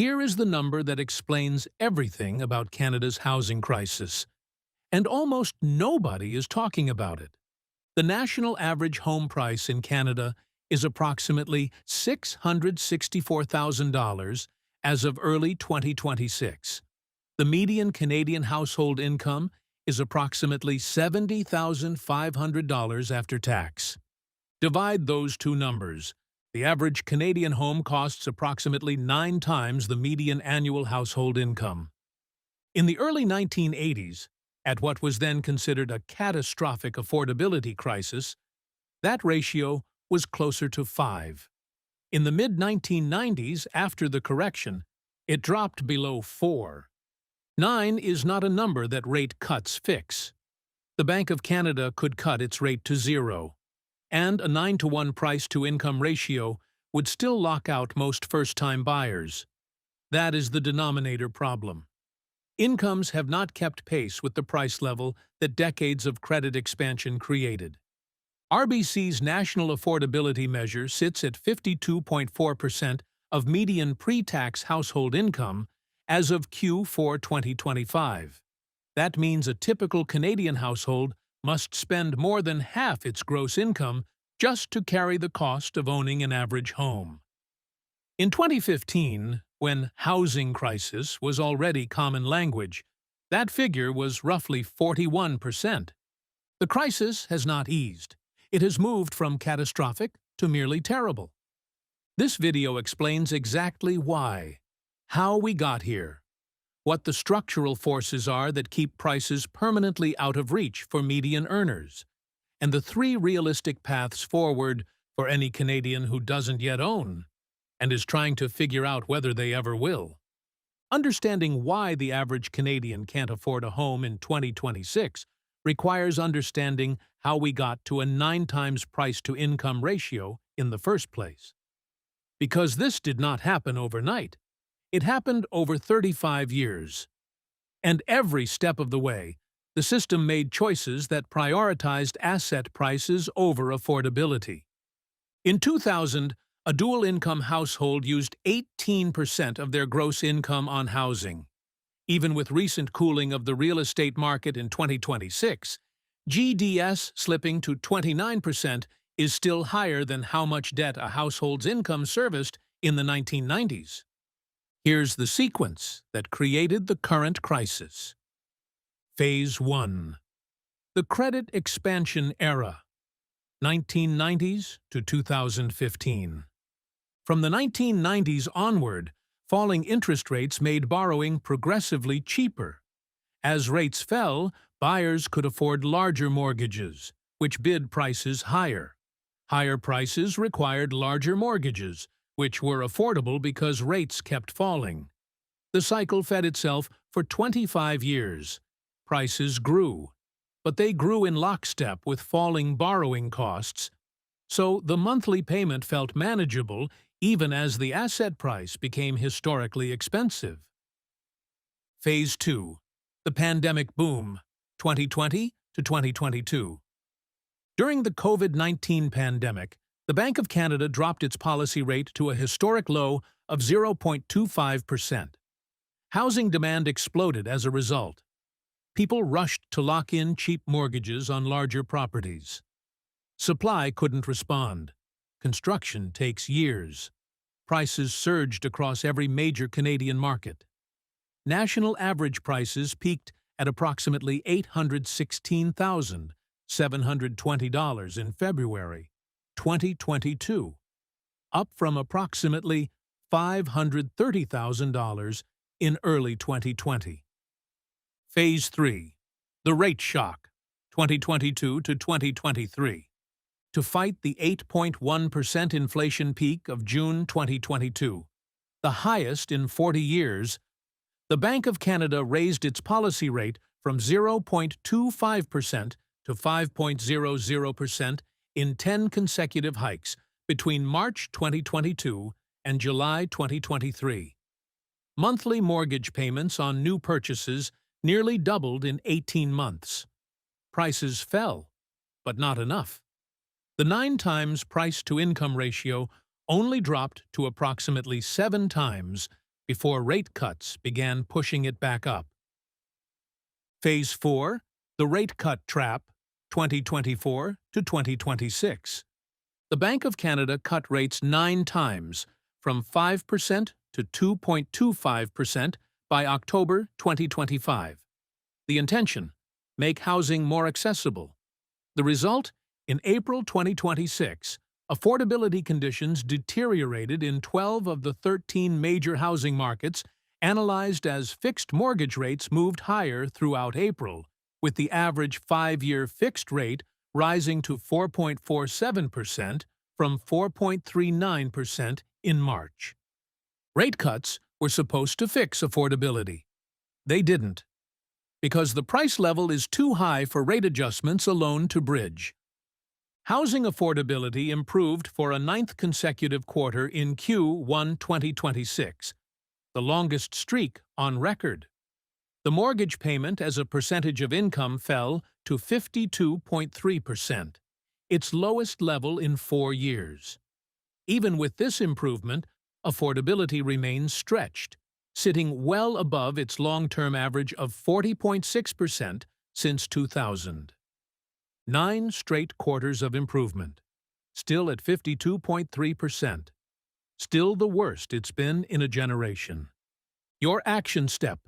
Here is the number that explains everything about Canada's housing crisis, and almost nobody is talking about it. The national average home price in Canada is approximately $664,000 as of early 2026. The median Canadian household income is approximately $70,500 after tax. Divide those two numbers. The average Canadian home costs approximately 9 times the median annual household income. In the early 1980s, at what was then considered a catastrophic affordability crisis, that ratio was closer to 5. In the mid-1990s, after the correction, it dropped below 4. 9 is not a number that rate cuts fix. The Bank of Canada could cut its rate to 0, and a 9-to-1 price-to-income ratio would still lock out most first-time buyers. That is the denominator problem. Incomes have not kept pace with the price level that decades of credit expansion created. RBC's national affordability measure sits at 52.4% of median pre-tax household income as of Q4 2025. That means a typical Canadian household must spend more than half its gross income just to carry the cost of owning an average home. In 2015, when housing crisis was already common language, that figure was roughly 41%. The crisis has not eased. It has moved from catastrophic to merely terrible. This video explains exactly why, how we got here, what the structural forces are that keep prices permanently out of reach for median earners, and the 3 realistic paths forward for any Canadian who doesn't yet own and is trying to figure out whether they ever will. Understanding why the average Canadian can't afford a home in 2026 requires understanding how we got to a 9 times price-to-income ratio in the first place. Because this did not happen overnight. It happened over 35 years. And every step of the way, the system made choices that prioritized asset prices over affordability. In 2000, a dual-income household used 18% of their gross income on housing. Even with recent cooling of the real estate market in 2026, GDS slipping to 29% is still higher than how much debt a household's income serviced in the 1990s. Here's the sequence that created the current crisis. Phase 1. The credit expansion era, 1990s to 2015. From the 1990s onward, falling interest rates made borrowing progressively cheaper. As rates fell, buyers could afford larger mortgages, which bid prices higher. Higher prices required larger mortgages, which were affordable because rates kept falling. The cycle fed itself for 25 years. Prices grew, but they grew in lockstep with falling borrowing costs, so the monthly payment felt manageable even as the asset price became historically expensive. Phase 2. The pandemic boom, 2020 to 2022. During the COVID-19 pandemic, the Bank of Canada dropped its policy rate to a historic low of 0.25%. Housing demand exploded as a result. People rushed to lock in cheap mortgages on larger properties. Supply couldn't respond. Construction takes years. Prices surged across every major Canadian market. National average prices peaked at approximately $816,720 in February 2022, up from approximately $530,000 in early 2020. Phase 3. The rate shock, 2022 to 2023. To fight the 8.1% inflation peak of June 2022, the highest in 40 years, the Bank of Canada raised its policy rate from 0.25% to 5.00% in 10 consecutive hikes between March 2022 and July 2023. Monthly mortgage payments on new purchases nearly doubled in 18 months. Prices fell, but not enough. The 9 times price-to-income ratio only dropped to approximately 7 times before rate cuts began pushing it back up. Phase 4, the rate cut trap, 2024 to 2026. The Bank of Canada cut rates 9 times, from 5% to 2.25% by October 2025. The intention: make housing more accessible. The result? In April 2026, affordability conditions deteriorated in 12 of the 13 major housing markets analyzed as fixed mortgage rates moved higher throughout April, with the average 5-year fixed rate rising to 4.47% from 4.39% in March. Rate cuts were supposed to fix affordability. They didn't, because the price level is too high for rate adjustments alone to bridge. Housing affordability improved for a 9th consecutive quarter in Q1 2026, the longest streak on record. The mortgage payment as a percentage of income fell to 52.3%, its lowest level in 4 years. Even with this improvement, affordability remains stretched, sitting well above its long-term average of 40.6% since 2000. 9 straight quarters of improvement, still at 52.3%. Still the worst it's been in a generation. Your action step: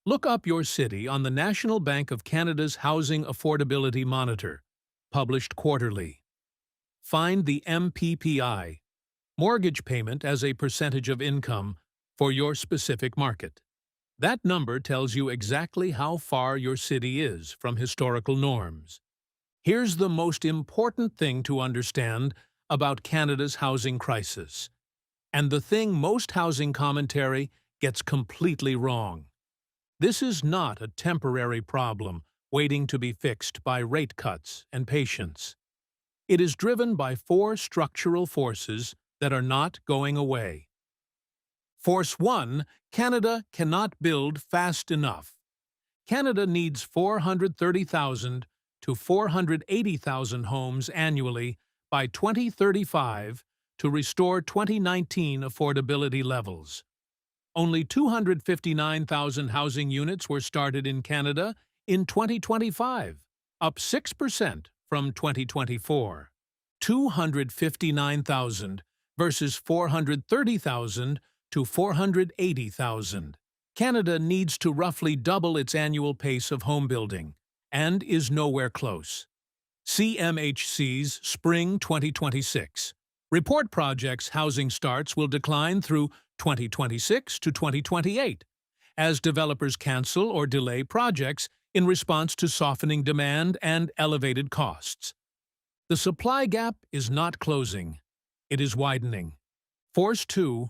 look up your city on the National Bank of Canada's Housing Affordability Monitor, published quarterly. Find the MPPI, mortgage payment as a percentage of income, for your specific market. That number tells you exactly how far your city is from historical norms. Here's the most important thing to understand about Canada's housing crisis, and the thing most housing commentary gets completely wrong. This is not a temporary problem waiting to be fixed by rate cuts and patience. It is driven by 4 structural forces that are not going away. Force 1, Canada cannot build fast enough. Canada needs 430,000 to 480,000 homes annually by 2035 to restore 2019 affordability levels. Only 259,000 housing units were started in Canada in 2025, up 6% from 2024. 259,000 versus 430,000 to 480,000. Canada needs to roughly double its annual pace of home building, and is nowhere close. CMHC's Spring 2026 report projects housing starts will decline through 2026 to 2028, as developers cancel or delay projects in response to softening demand and elevated costs. The supply gap is not closing, it is widening. Force 2,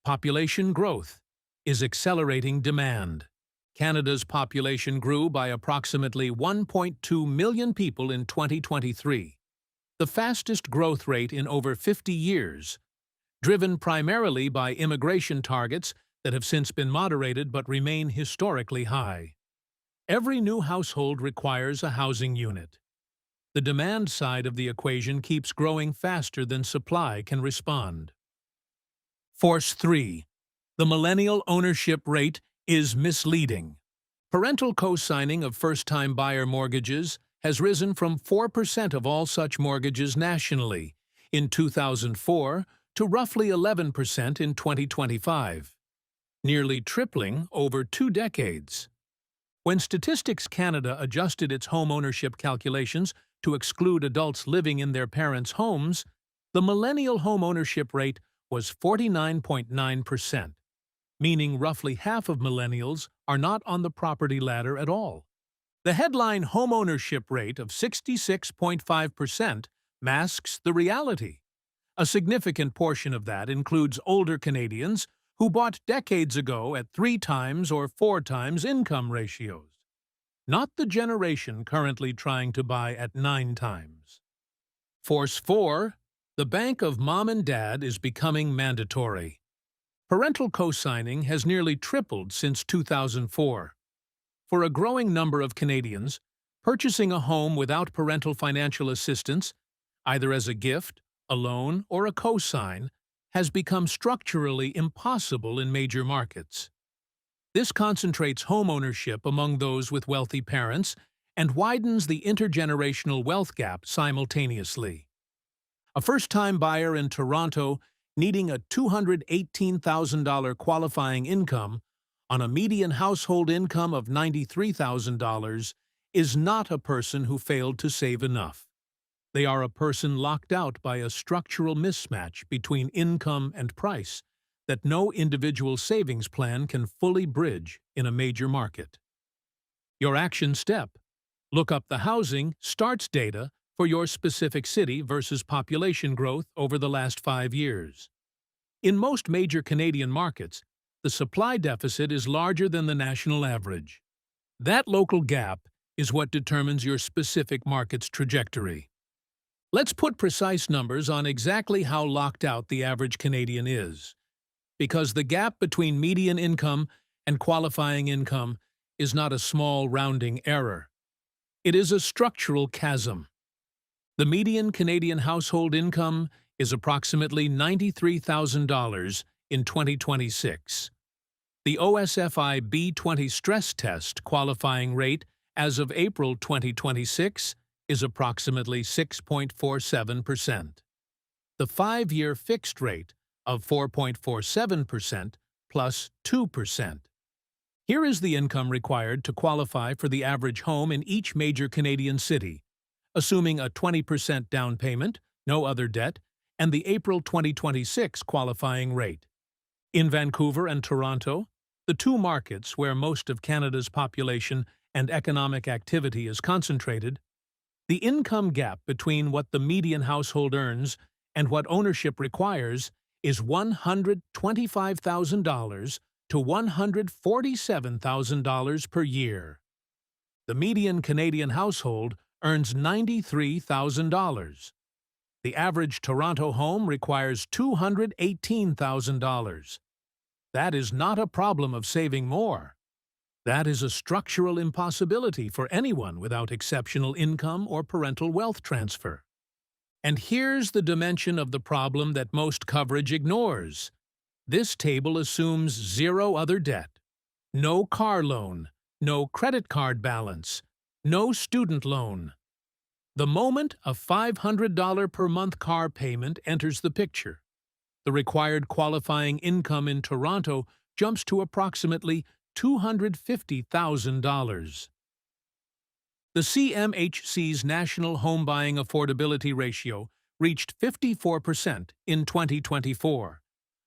population growth, is accelerating demand. Canada's population grew by approximately 1.2 million people in 2023, the fastest growth rate in over 50 years, driven primarily by immigration targets that have since been moderated but remain historically high. Every new household requires a housing unit. The demand side of the equation keeps growing faster than supply can respond. Force 3. The millennial ownership rate is misleading. Parental co-signing of first-time buyer mortgages has risen from 4% of all such mortgages nationally in 2004 to roughly 11% in 2025, nearly tripling over 2 decades. When Statistics Canada adjusted its homeownership calculations to exclude adults living in their parents' homes, the millennial homeownership rate was 49.9%. Meaning roughly half of millennials are not on the property ladder at all. The headline homeownership rate of 66.5% masks the reality. A significant portion of that includes older Canadians who bought decades ago at 3 times or 4 times income ratios, not the generation currently trying to buy at 9 times. Force 4, the bank of mom and dad is becoming mandatory. Parental co-signing has nearly tripled since 2004. For a growing number of Canadians, purchasing a home without parental financial assistance, either as a gift, a loan, or a co-sign, has become structurally impossible in major markets. This concentrates homeownership among those with wealthy parents and widens the intergenerational wealth gap simultaneously. A first-time buyer in Toronto needing a $218,000 qualifying income on a median household income of $93,000 is not a person who failed to save enough. They are a person locked out by a structural mismatch between income and price that no individual savings plan can fully bridge in a major market. Your action step: look up the housing starts data for your specific city versus population growth over the last 5 years. In most major Canadian markets, the supply deficit is larger than the national average. That local gap is what determines your specific market's trajectory. Let's put precise numbers on exactly how locked out the average Canadian is, because the gap between median income and qualifying income is not a small rounding error. It is a structural chasm. The median Canadian household income is approximately $93,000 in 2026. The OSFI B20 stress test qualifying rate as of April 2026 is approximately 6.47%. The 5-year fixed rate of 4.47% plus 2%. Here is the income required to qualify for the average home in each major Canadian city, assuming a 20% down payment, no other debt, and the April 2026 qualifying rate. In Vancouver and Toronto, the two markets where most of Canada's population and economic activity is concentrated, the income gap between what the median household earns and what ownership requires is $125,000 to $147,000 per year. The median Canadian household earns $93,000. The average Toronto home requires $218,000. That is not a problem of saving more. That is a structural impossibility for anyone without exceptional income or parental wealth transfer. And here's the dimension of the problem that most coverage ignores. This table assumes zero other debt, no car loan, no credit card balance, no student loan. The moment a $500 per month car payment enters the picture, the required qualifying income in Toronto jumps to approximately $250,000. The CMHC's National Home Buying Affordability Ratio reached 54% in 2024,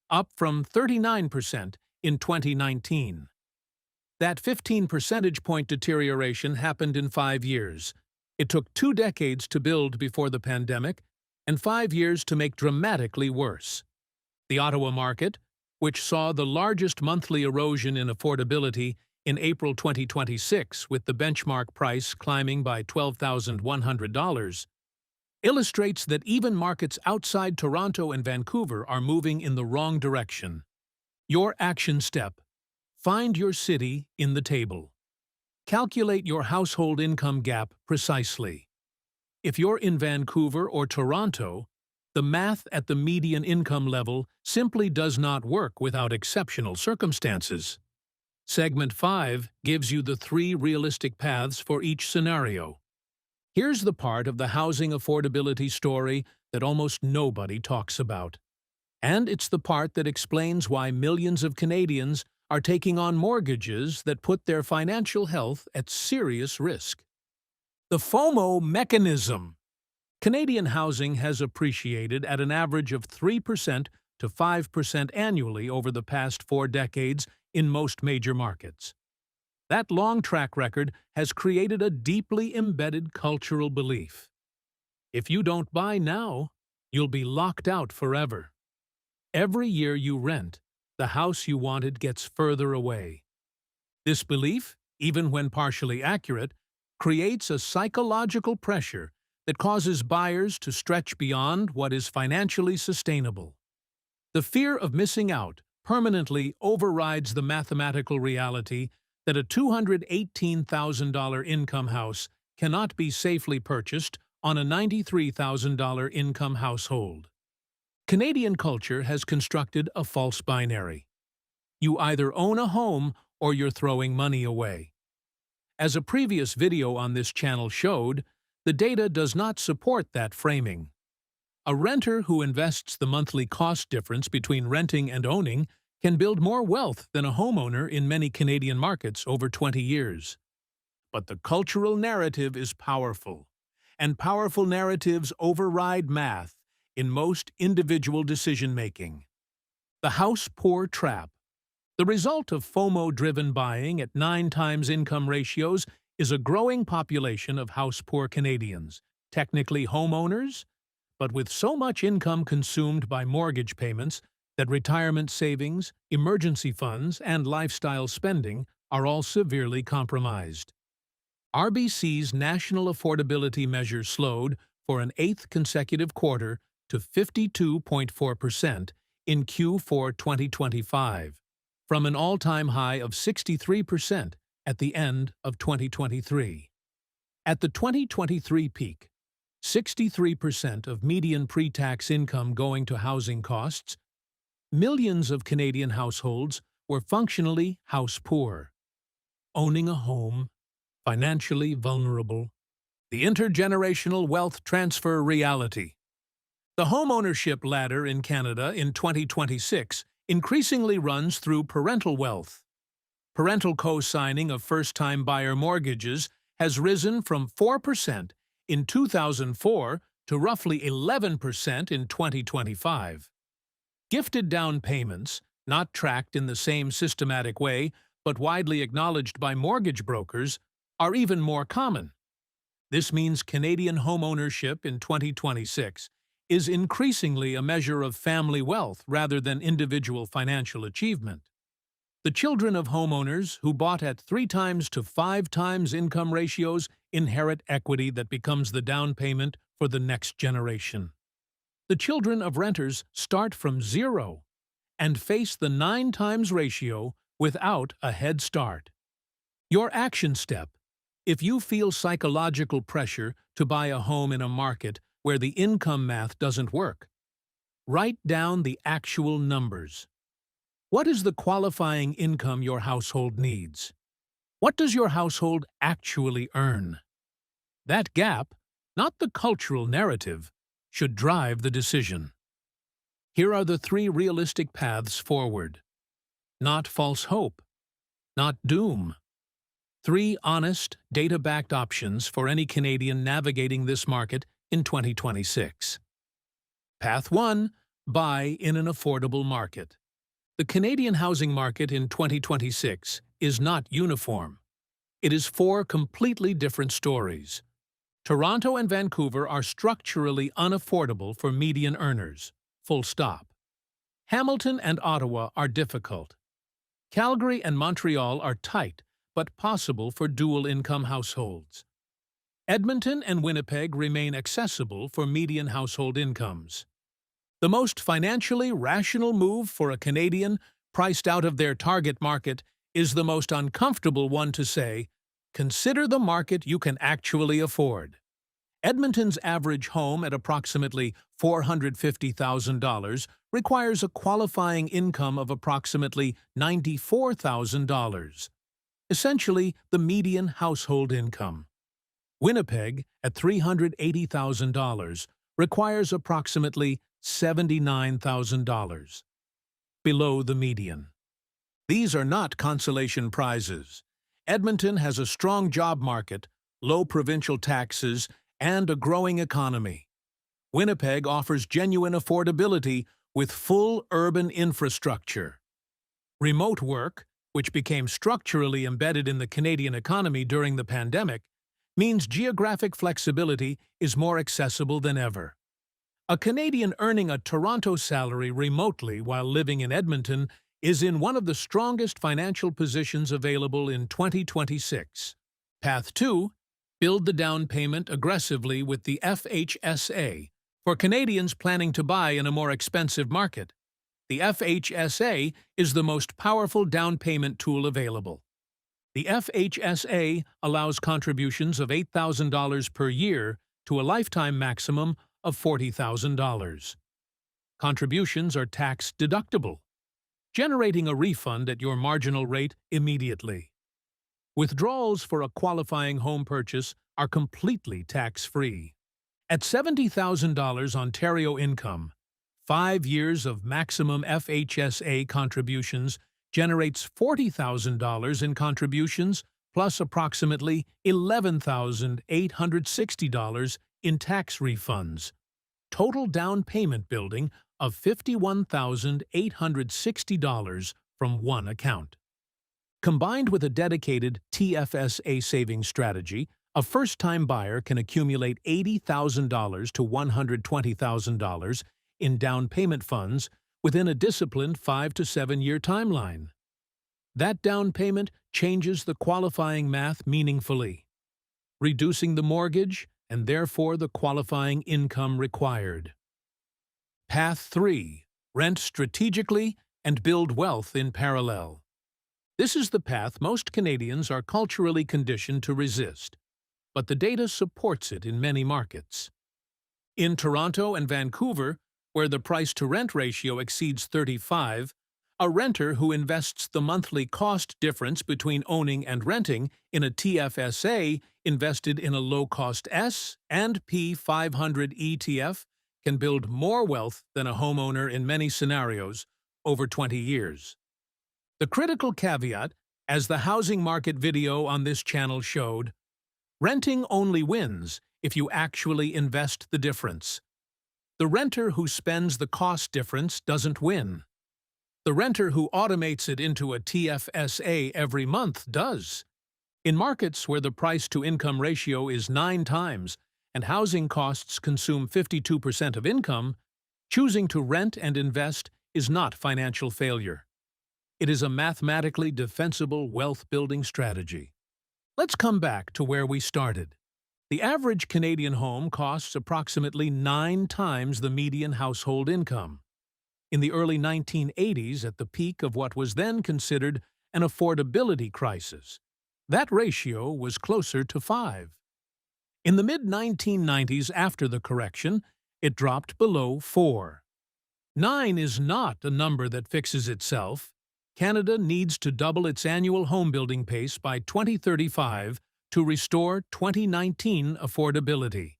up from 39% in 2019. That 15 percentage point deterioration happened in 5 years. It took 2 decades to build before the pandemic and 5 years to make dramatically worse. The Ottawa market, which saw the largest monthly erosion in affordability in April 2026 with the benchmark price climbing by $12,100, illustrates that even markets outside Toronto and Vancouver are moving in the wrong direction. Your action step: find your city in the table. Calculate your household income gap precisely. If you're in Vancouver or Toronto, the math at the median income level simply does not work without exceptional circumstances. Segment 5 gives you the 3 realistic paths for each scenario. Here's the part of the housing affordability story that almost nobody talks about. And it's the part that explains why millions of Canadians are taking on mortgages that put their financial health at serious risk. The FOMO mechanism. Canadian housing has appreciated at an average of 3% to 5% annually over the past 4 decades in most major markets. That long track record has created a deeply embedded cultural belief. If you don't buy now, you'll be locked out forever. Every year you rent, the house you wanted gets further away. This belief, even when partially accurate, creates a psychological pressure that causes buyers to stretch beyond what is financially sustainable. The fear of missing out permanently overrides the mathematical reality that a $218,000 income house cannot be safely purchased on a $93,000 income household. Canadian culture has constructed a false binary. You either own a home or you're throwing money away. As a previous video on this channel showed, the data does not support that framing. A renter who invests the monthly cost difference between renting and owning can build more wealth than a homeowner in many Canadian markets over 20 years. But the cultural narrative is powerful, and powerful narratives override math in most individual decision-making. The house-poor trap. The result of FOMO-driven buying at 9 times income ratios is a growing population of house-poor Canadians, technically homeowners, but with so much income consumed by mortgage payments that retirement savings, emergency funds, and lifestyle spending are all severely compromised. RBC's national affordability measure slowed for an 8th consecutive quarter to 52.4% in Q4 2025, from an all-time high of 63% at the end of 2023. At the 2023 peak, 63% of median pre-tax income going to housing costs, millions of Canadian households were functionally house-poor. Owning a home, financially vulnerable, the intergenerational wealth transfer reality. The homeownership ladder in Canada in 2026 increasingly runs through parental wealth. Parental co-signing of first-time buyer mortgages has risen from 4% in 2004 to roughly 11% in 2025. Gifted down payments, not tracked in the same systematic way but widely acknowledged by mortgage brokers, are even more common. This means Canadian homeownership in 2026 is increasingly a measure of family wealth rather than individual financial achievement. The children of homeowners who bought at 3 times to 5 times income ratios inherit equity that becomes the down payment for the next generation. The children of renters start from zero and face the 9 times ratio without a head start. Your action step: if you feel psychological pressure to buy a home in a market where the income math doesn't work, write down the actual numbers. What is the qualifying income your household needs? What does your household actually earn? That gap, not the cultural narrative, should drive the decision. Here are the 3 realistic paths forward. Not false hope. Not doom. 3 honest, data-backed options for any Canadian navigating this market in 2026. Path 1. Buy in an affordable market. The Canadian housing market in 2026 is not uniform. It is 4 completely different stories. Toronto and Vancouver are structurally unaffordable for median earners. Full stop. Hamilton and Ottawa are difficult. Calgary and Montreal are tight, but possible for dual-income households. Edmonton and Winnipeg remain accessible for median household incomes. The most financially rational move for a Canadian priced out of their target market is the most uncomfortable one to say, consider the market you can actually afford. Edmonton's average home at approximately $450,000 requires a qualifying income of approximately $94,000, essentially the median household income. Winnipeg, at $380,000, requires approximately $79,000, below the median. These are not consolation prizes. Edmonton has a strong job market, low provincial taxes, and a growing economy. Winnipeg offers genuine affordability with full urban infrastructure. Remote work, which became structurally embedded in the Canadian economy during the pandemic, means geographic flexibility is more accessible than ever. A Canadian earning a Toronto salary remotely while living in Edmonton is in one of the strongest financial positions available in 2026. Path 2. Build the down payment aggressively with the FHSA for Canadians planning to buy in a more expensive market. The FHSA is the most powerful down payment tool available. The FHSA allows contributions of $8,000 per year to a lifetime maximum of $40,000. Contributions are tax-deductible, generating a refund at your marginal rate immediately. Withdrawals for a qualifying home purchase are completely tax-free. At $70,000 Ontario income, 5 years of maximum FHSA contributions generates $40,000 in contributions plus approximately $11,860 in tax refunds. Total down payment building of $51,860 from one account. Combined with a dedicated TFSA savings strategy, a first-time buyer can accumulate $80,000 to $120,000 in down payment funds within a disciplined 5 to 7 year timeline. That down payment changes the qualifying math meaningfully, reducing the mortgage and therefore the qualifying income required. Path 3. Rent strategically and build wealth in parallel. This is the path most Canadians are culturally conditioned to resist, but the data supports it in many markets. In Toronto and Vancouver, where the price-to-rent ratio exceeds 35, a renter who invests the monthly cost difference between owning and renting in a TFSA invested in a low-cost S and P 500 ETF can build more wealth than a homeowner in many scenarios over 20 years. The critical caveat, as the housing market video on this channel showed, renting only wins if you actually invest the difference. The renter who spends the cost difference doesn't win. The renter who automates it into a TFSA every month does. In markets where the price-to-income ratio is 9 times and housing costs consume 52% of income, choosing to rent and invest is not financial failure. It is a mathematically defensible wealth-building strategy. Let's come back to where we started. The average Canadian home costs approximately 9 times the median household income. In the early 1980s, at the peak of what was then considered an affordability crisis, that ratio was closer to 5. In the mid-1990s, after the correction, it dropped below 4. 9 is not a number that fixes itself. Canada needs to double its annual home-building pace by 2035 to restore 2019 affordability.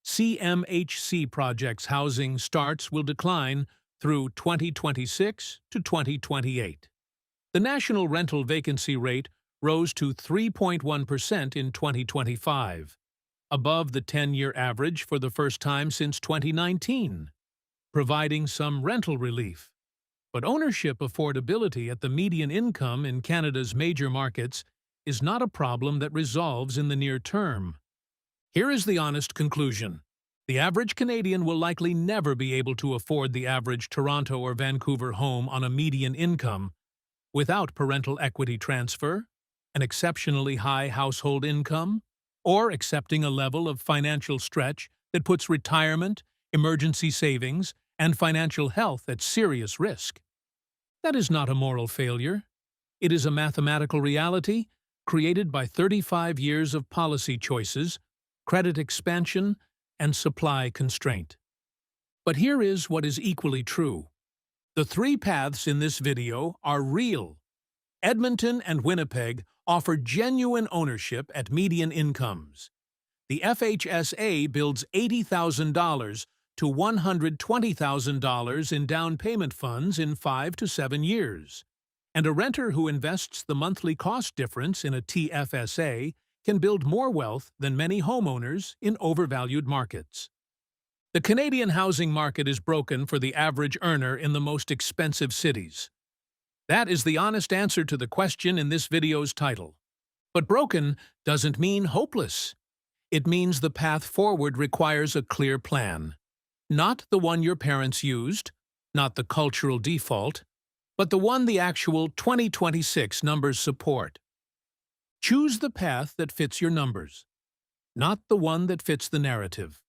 CMHC projects' housing starts will decline through 2026 to 2028. The national rental vacancy rate rose to 3.1% in 2025, above the 10-year average for the first time since 2019, providing some rental relief. But ownership affordability at the median income in Canada's major markets is not a problem that resolves in the near term. Here is the honest conclusion. The average Canadian will likely never be able to afford the average Toronto or Vancouver home on a median income without parental equity transfer, an exceptionally high household income, or accepting a level of financial stretch that puts retirement, emergency savings, and financial health at serious risk. That is not a moral failure. It is a mathematical reality created by 35 years of policy choices, credit expansion, and supply constraint. But here is what is equally true. The 3 paths in this video are real. Edmonton and Winnipeg offer genuine ownership at median incomes. The FHSA builds $80,000 to $120,000 in down payment funds in 5 to 7 years. And a renter who invests the monthly cost difference in a TFSA can build more wealth than many homeowners in overvalued markets. The Canadian housing market is broken for the average earner in the most expensive cities. That is the honest answer to the question in this video's title. But broken doesn't mean hopeless. It means the path forward requires a clear plan. Not the one your parents used, not the cultural default, but the one the actual 2026 numbers support. Choose the path that fits your numbers, not the one that fits the narrative.